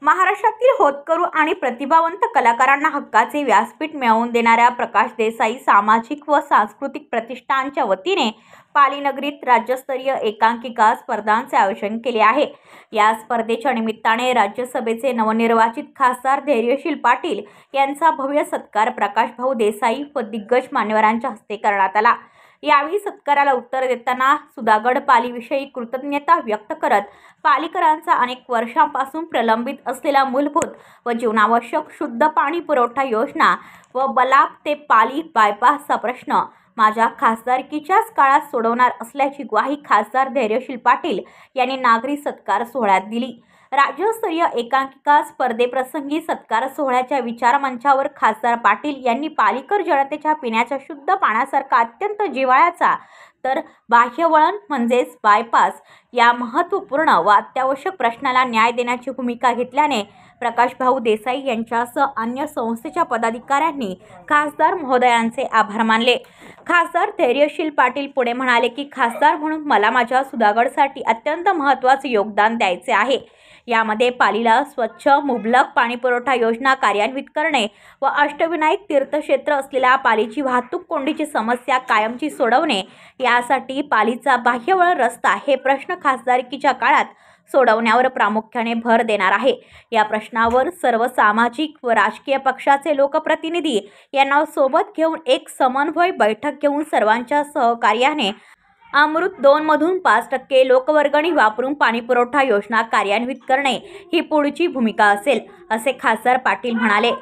महाराष्ट्रातील होतकरू आणि प्रतिभावंत कलाकारांना हक्काचे व्यासपीठ मिळवून देणाऱ्या प्रकाश देसाई सामाजिक व सांस्कृतिक प्रतिष्ठानच्या वतीने पालीनगरीत राज्यस्तरीय एकांकिका स्पर्धांचे आयोजन केले आहे। या स्पर्धेच्या निमित्ताने राज्यसभेचे नवनिर्वाचित खासदार धैर्यशील पाटील यांचा भव्य सत्कार प्रकाश भाऊ देसाई व दिग्गज मान्यवरांच्या हस्ते करण्यात आला। यावेळी सत्काराला उत्तर देताना सुधागड पालीविषयी कृतज्ञता व्यक्त करत पालीकरांचा अनेक वर्षांपासून प्रलंबित असलेला मूलभूत व जीवनावश्यक शुद्ध पाणी पुरवठा योजना व बलाप ते पाली बायपासचा प्रश्न माझ्या खासदारकीच्याच काळात सोडवणार असल्याची ग्वाही खासदार धैर्यशील पाटील यांनी नागरी सत्कार सोहळ्यात दिली। राज्यस्तरीय एकांकिका स्पर्धेप्रसंगी सत्कार सोहळ्याच्या विचारमंचावर खासदार पाटील यांनी पालीकर जनतेच्या पिण्याच्या शुद्ध पाण्यासारखा अत्यंत जिव्हाळ्याचा तर बाह्यवळण म्हणजेच बायपास या महत्त्वपूर्ण व अत्यावश्यक प्रश्नाला न्याय देण्याची भूमिका घेतल्याने प्रकाश भाऊ देसाई यांच्यासह अन्य संस्थेच्या पदाधिकाऱ्यांनी खासदार महोदयांचे आभार मानले। खासदार धैर्यशील पाटील पुढे म्हणाले की खासदार म्हणून मला माझ्या सुधागडसाठी अत्यंत महत्त्वाचे योगदान द्यायचे आहे। यामध्ये पालीला स्वच्छ मुबलक पाणीपुरवठा योजना कार्यान्वित करणे व अष्टविनायक तीर्थक्षेत्र असलेल्या पालीची वाहतूक कोंडीची समस्या कायमची सोडवणे, यासाठी पालीचा बाह्यवळण रस्ता हे प्रश्न खासदारकीच्या काळात सोडवण्यावर प्रामुख्याने भर देणार आहे। या प्रश्नावर सर्व सामाजिक व राजकीय पक्षाचे लोकप्रतिनिधी यांना सोबत घेऊन एक समन्वय बैठक घेऊन सर्वांच्या सहकार्याने अमृत 2 मधून 5% लोकवर्गणी वापरून पाणीपुरवठा योजना कार्यान्वित करणे ही पुढची भूमिका असेल, असे खासदार पाटील म्हणाले।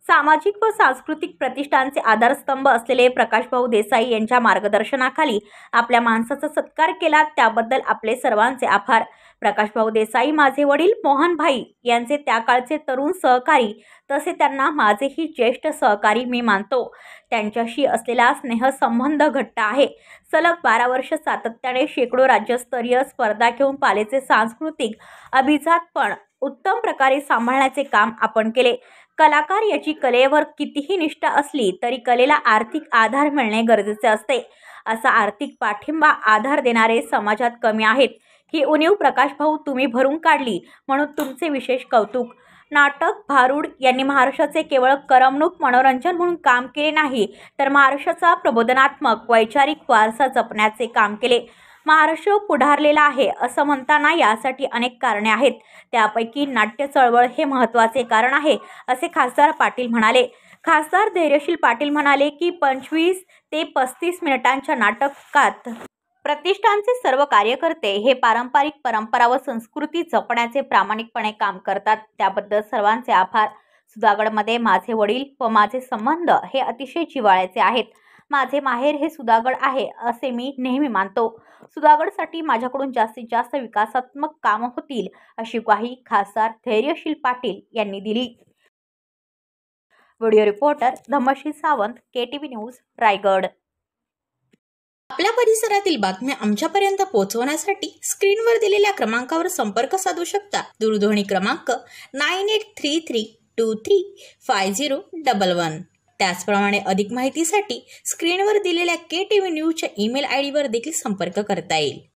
सामाजिक व सांस्कृतिक प्रतिष्ठानचे आधारस्तंभ असलेले प्रकाश भाऊ देसाई यांच्या मार्गदर्शनाखाली आपल्या माणसाचा सत्कार केला, त्याबद्दल आपले सर्वांचे आभार। प्रकाश भाऊ देसाई माझे वडील मोहन भाई यांचे त्या काळचे तरुण सहकारी तसे त्यांना माझेही ज्येष्ठ सहकारी मी मानतो। त्यांच्याशी असलेला स्नेहसंबंध घट्ट आहे। सलग 12 वर्ष सातत्याने शेकडो राज्यस्तरीय स्पर्धा घेऊन पालीचे सांस्कृतिक अभिजातपण उत्तम प्रकारे सांभाळण्याचे काम आपण केले। कलाकार याची कलेवर कितीही निष्ठा असली तरी कलेला आर्थिक आधार मिळणे गरजेचे असते। असा आर्थिक पाठिंबा आधार देणारे समाजात कमी आहेत। ही उणीव प्रकाश भाऊ तुम्ही भरून काढली, म्हणून तुमचे विशेष कौतुक। नाटक भारूड यांनी महाराष्ट्राचे केवळ करमणूक मनोरंजन म्हणून काम केले नाही, तर महाराष्ट्राचा प्रबोधनात्मक वैचारिक वारसा जपण्याचे काम केले। महाराष्ट्र पुढारलेला आहे असं म्हणताना यासाठी अनेक कारणे आहेत, त्यापैकी नाट्य चळवळ हे महत्त्वाचे कारण आहे, असे खासदार पाटील म्हणाले। खासदार धैर्यशील पाटील म्हणाले की 25 ते 35 मिनिटांच्या नाटकात प्रतिष्ठानचे सर्व कार्यकर्ते हे पारंपरिक परंपरा व संस्कृती जपण्याचे प्रामाणिकपणे काम करतात, त्याबद्दल सर्वांचे आभार। सुधागडमध्ये माझे वडील व माझे संबंध हे अतिशय जिव्हाळ्याचे आहेत। माझे माहेर हे सुधागड आहे असे मी नेहमी मानतो। सुधागडसाठी माझ्याकडून जास्तीत जास्त विकासात्मक कामं होतील, अशी ग्वाही खासदार धैर्यशील पाटील यांनी दिली। Video reporter Dhammasheel Sawant, KTV news, Raigad. आपल्या परिसरातील बातम्या आमच्यापर्यंत पोहोचवण्यासाठी स्क्रीनवर दिलेल्या क्रमांकावर संपर्क साधू शकता। दूरध्वनी क्रमांक 9833235011। त्याचप्रमाणे अधिक माहितीसाठी स्क्रीनवर दिलेल्या KTV न्यूजच्या ईमेल ID वर देखील संपर्क करता येईल।